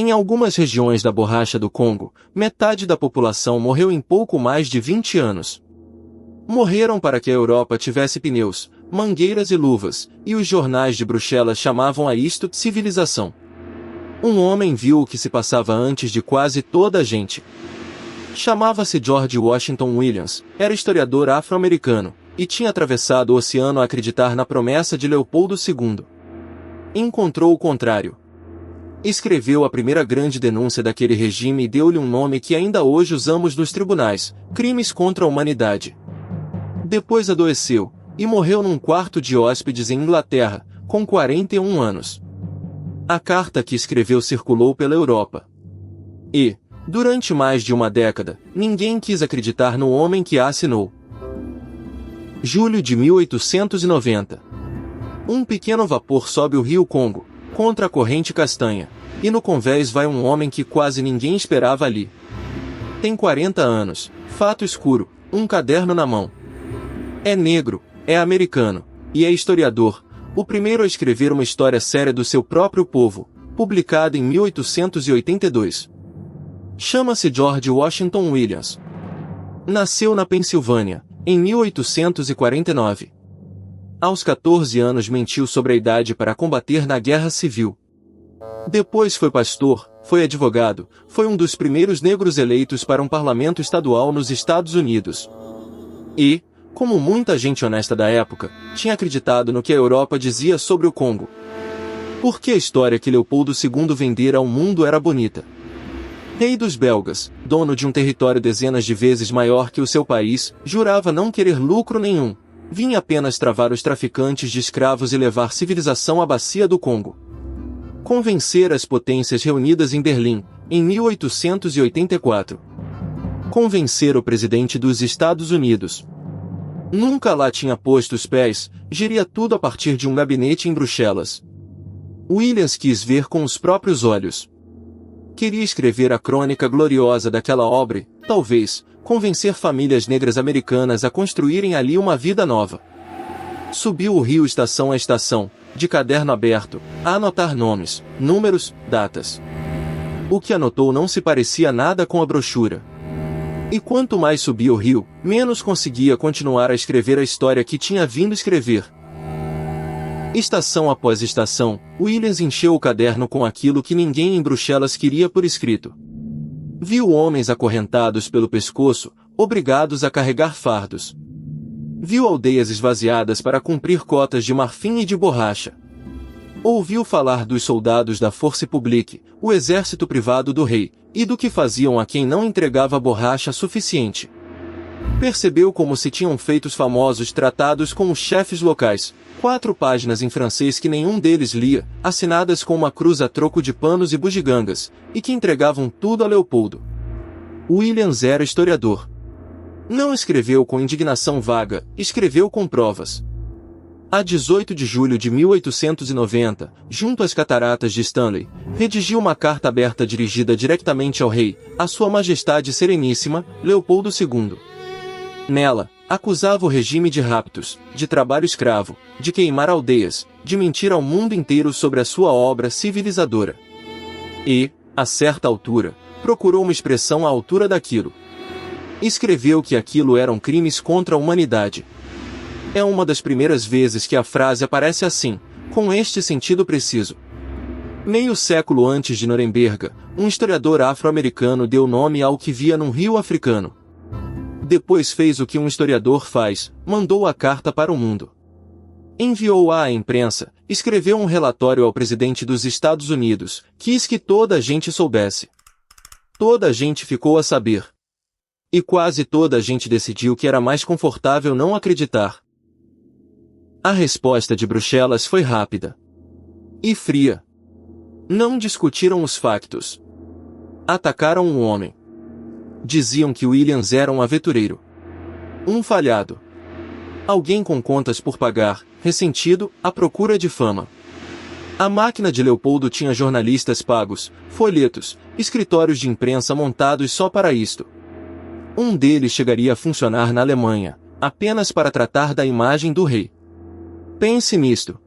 Em algumas regiões da borracha do Congo, metade da população morreu em pouco mais de 20 anos. Morreram para que a Europa tivesse pneus, mangueiras e luvas, e os jornais de Bruxelas chamavam a isto civilização. Um homem viu o que se passava antes de quase toda a gente. Chamava-se George Washington Williams, era historiador afro-americano, e tinha atravessado o oceano a acreditar na promessa de Leopoldo II. Encontrou o contrário. Escreveu a primeira grande denúncia daquele regime e deu-lhe um nome que ainda hoje usamos nos tribunais: crimes contra a humanidade. Depois adoeceu, e morreu num quarto de hóspedes em Inglaterra, com 41 anos. A carta que escreveu circulou pela Europa. E, durante mais de uma década, ninguém quis acreditar no homem que a assinou. Julho de 1890. Um pequeno vapor sobe o rio Congo, contra a corrente castanha, e no convés vai um homem que quase ninguém esperava ali. Tem 40 anos, fato escuro, um caderno na mão. É negro, é americano, e é historiador, o primeiro a escrever uma história séria do seu próprio povo, publicada em 1882. Chama-se George Washington Williams. Nasceu na Pensilvânia, em 1849. Aos 14 anos mentiu sobre a idade para combater na Guerra Civil. Depois foi pastor, foi advogado, foi um dos primeiros negros eleitos para um parlamento estadual nos Estados Unidos. E, como muita gente honesta da época, tinha acreditado no que a Europa dizia sobre o Congo. Porque a história que Leopoldo II vendera ao mundo era bonita. Rei dos belgas, dono de um território dezenas de vezes maior que o seu país, jurava não querer lucro nenhum. Vinha apenas travar os traficantes de escravos e levar civilização à bacia do Congo. Convencer as potências reunidas em Berlim, em 1884. Convencer o presidente dos Estados Unidos. Nunca lá tinha posto os pés, geria tudo a partir de um gabinete em Bruxelas. Williams quis ver com os próprios olhos. Queria escrever a crônica gloriosa daquela obra, talvez, convencer famílias negras americanas a construírem ali uma vida nova. Subiu o rio estação a estação, de caderno aberto, a anotar nomes, números, datas. O que anotou não se parecia nada com a brochura. E quanto mais subia o rio, menos conseguia continuar a escrever a história que tinha vindo escrever. Estação após estação, Williams encheu o caderno com aquilo que ninguém em Bruxelas queria por escrito. Viu homens acorrentados pelo pescoço, obrigados a carregar fardos. Viu aldeias esvaziadas para cumprir cotas de marfim e de borracha. Ouviu falar dos soldados da Force Publique, o exército privado do rei, e do que faziam a quem não entregava borracha suficiente. Percebeu como se tinham feito os famosos tratados com os chefes locais, 4 páginas em francês que nenhum deles lia, assinadas com uma cruz a troco de panos e bugigangas, e que entregavam tudo a Leopoldo. Williams era historiador. Não escreveu com indignação vaga, escreveu com provas. A 18 de julho de 1890, junto às cataratas de Stanley, redigiu uma carta aberta dirigida diretamente ao rei, a Sua Majestade Sereníssima, Leopoldo II. Nela, acusava o regime de raptos, de trabalho escravo, de queimar aldeias, de mentir ao mundo inteiro sobre a sua obra civilizadora. E, a certa altura, procurou uma expressão à altura daquilo. Escreveu que aquilo eram crimes contra a humanidade. É uma das primeiras vezes que a frase aparece assim, com este sentido preciso. Meio século antes de Nuremberg, um historiador afro-americano deu nome ao que via num rio africano. Depois fez o que um historiador faz, mandou a carta para o mundo. Enviou-a à imprensa, escreveu um relatório ao presidente dos Estados Unidos, quis que toda a gente soubesse. Toda a gente ficou a saber. E quase toda a gente decidiu que era mais confortável não acreditar. A resposta de Bruxelas foi rápida e fria. Não discutiram os factos. Atacaram um homem. Diziam que Williams era um aventureiro. Um falhado. Alguém com contas por pagar, ressentido, à procura de fama. A máquina de Leopoldo tinha jornalistas pagos, folhetos, escritórios de imprensa montados só para isto. Um deles chegaria a funcionar na Alemanha, apenas para tratar da imagem do rei. Pense nisto.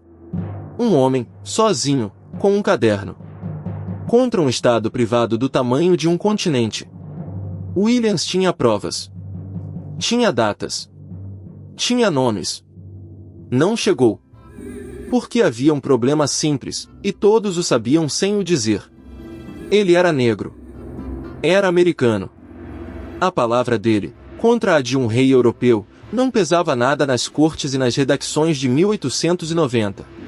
Um homem, sozinho, com um caderno. contra um estado privado do tamanho de um continente. Williams tinha provas. Tinha datas. Tinha nomes. Não chegou. Porque havia um problema simples, e todos o sabiam sem o dizer. Ele era negro. Era americano. A palavra dele, contra a de um rei europeu, não pesava nada nas cortes e nas redacções de 1890.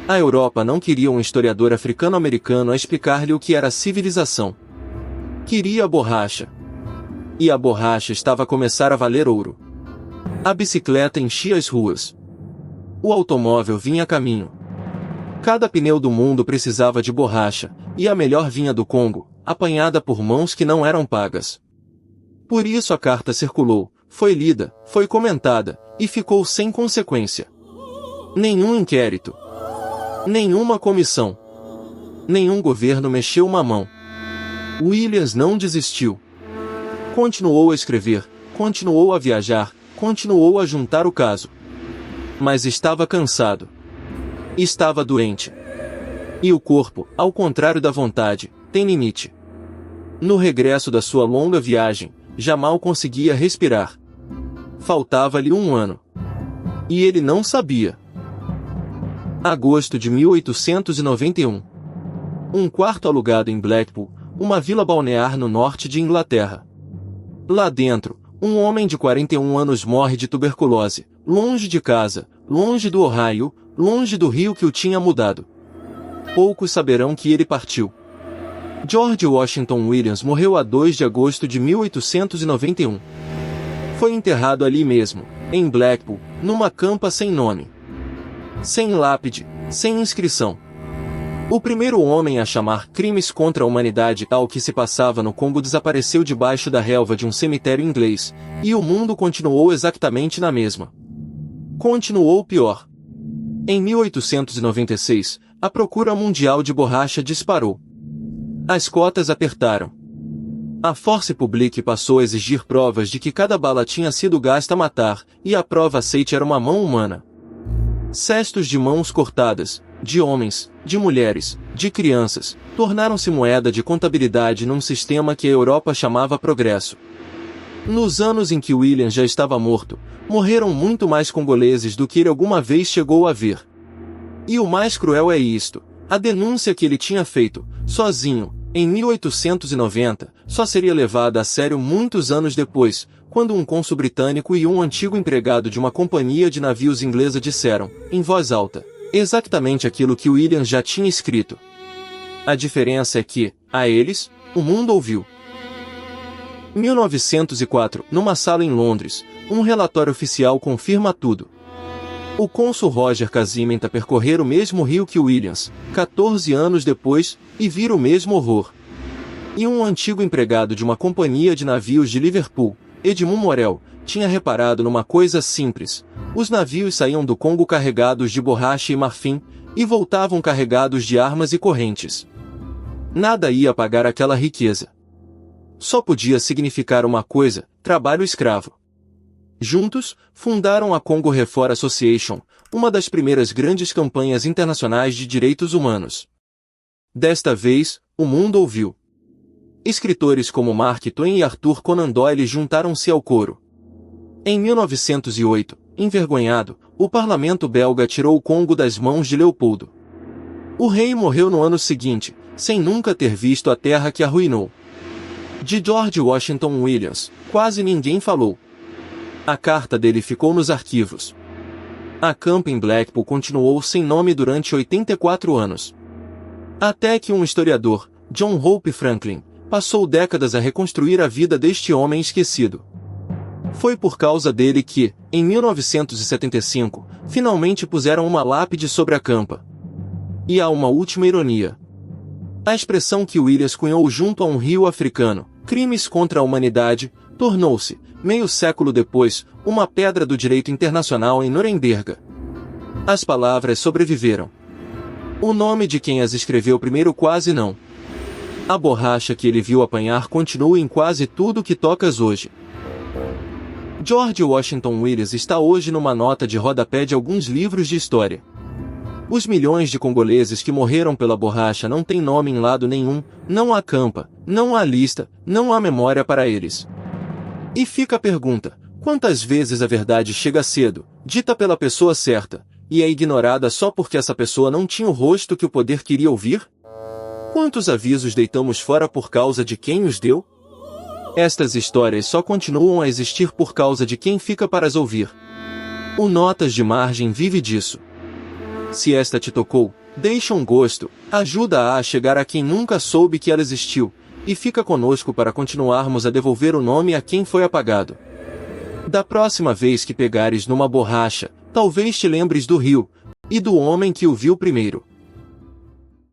A Europa não queria um historiador africano-americano a explicar-lhe o que era civilização. Queria a borracha. E a borracha estava a começar a valer ouro. A bicicleta enchia as ruas. O automóvel vinha a caminho. Cada pneu do mundo precisava de borracha, e a melhor vinha do Congo, apanhada por mãos que não eram pagas. Por isso a carta circulou, foi lida, foi comentada, e ficou sem consequência. Nenhum inquérito. Nenhuma comissão. Nenhum governo mexeu uma mão. Williams não desistiu. Continuou a escrever, continuou a viajar, continuou a juntar o caso. Mas estava cansado. Estava doente. E o corpo, ao contrário da vontade, tem limite. No regresso da sua longa viagem, já mal conseguia respirar. Faltava-lhe 1 ano. E ele não sabia. Agosto de 1891. Um quarto alugado em Blackpool, uma vila balnear no norte de Inglaterra. Lá dentro, um homem de 41 anos morre de tuberculose, longe de casa, longe do Ohio, longe do rio que o tinha mudado. Poucos saberão que ele partiu. George Washington Williams morreu a 2 de agosto de 1891. Foi enterrado ali mesmo, em Blackpool, numa campa sem nome. Sem lápide, sem inscrição. O primeiro homem a chamar crimes contra a humanidade ao que se passava no Congo desapareceu debaixo da relva de um cemitério inglês, e o mundo continuou exatamente na mesma. Continuou pior. Em 1896, a procura mundial de borracha disparou. As cotas apertaram. A Force Publique passou a exigir provas de que cada bala tinha sido gasta a matar, e a prova aceite era uma mão humana. Cestos de mãos cortadas, de homens, de mulheres, de crianças, tornaram-se moeda de contabilidade num sistema que a Europa chamava progresso. Nos anos em que Williams já estava morto, morreram muito mais congoleses do que ele alguma vez chegou a ver. E o mais cruel é isto: a denúncia que ele tinha feito, sozinho, em 1890, só seria levada a sério muitos anos depois, quando um cônsul britânico e um antigo empregado de uma companhia de navios inglesa disseram, em voz alta, exatamente aquilo que Williams já tinha escrito. A diferença é que, a eles, o mundo ouviu. 1904, numa sala em Londres, um relatório oficial confirma tudo. O cônsul Roger Casimenta percorrer o mesmo rio que Williams, 14 anos depois, e vir o mesmo horror. E um antigo empregado de uma companhia de navios de Liverpool, Edmund Morel, tinha reparado numa coisa simples: os navios saíam do Congo carregados de borracha e marfim, e voltavam carregados de armas e correntes. Nada ia pagar aquela riqueza. Só podia significar uma coisa: trabalho escravo. Juntos, fundaram a Congo Reform Association, uma das primeiras grandes campanhas internacionais de direitos humanos. Desta vez, o mundo ouviu. Escritores como Mark Twain e Arthur Conan Doyle juntaram-se ao coro. Em 1908, envergonhado, o parlamento belga tirou o Congo das mãos de Leopoldo. O rei morreu no ano seguinte, sem nunca ter visto a terra que arruinou. De George Washington Williams, quase ninguém falou. A carta dele ficou nos arquivos. A campa em Blackpool continuou sem nome durante 84 anos. Até que um historiador, John Hope Franklin, passou décadas a reconstruir a vida deste homem esquecido. Foi por causa dele que, em 1975, finalmente puseram uma lápide sobre a campa. E há uma última ironia. A expressão que Williams cunhou junto a um rio africano, crimes contra a humanidade, tornou-se, meio século depois, uma pedra do direito internacional em Nuremberg. As palavras sobreviveram. O nome de quem as escreveu primeiro quase não. A borracha que ele viu apanhar continua em quase tudo que tocas hoje. George Washington Williams está hoje numa nota de rodapé de alguns livros de história. Os milhões de congoleses que morreram pela borracha não têm nome em lado nenhum, não há campa, não há lista, não há memória para eles. E fica a pergunta: quantas vezes a verdade chega cedo, dita pela pessoa certa, e é ignorada só porque essa pessoa não tinha o rosto que o poder queria ouvir? Quantos avisos deitamos fora por causa de quem os deu? Estas histórias só continuam a existir por causa de quem fica para as ouvir. O Notas de Margem vive disso. Se esta te tocou, deixa um gosto, ajuda-a a chegar a quem nunca soube que ela existiu, e fica conosco para continuarmos a devolver o nome a quem foi apagado. Da próxima vez que pegares numa borracha, talvez te lembres do rio, e do homem que o viu primeiro.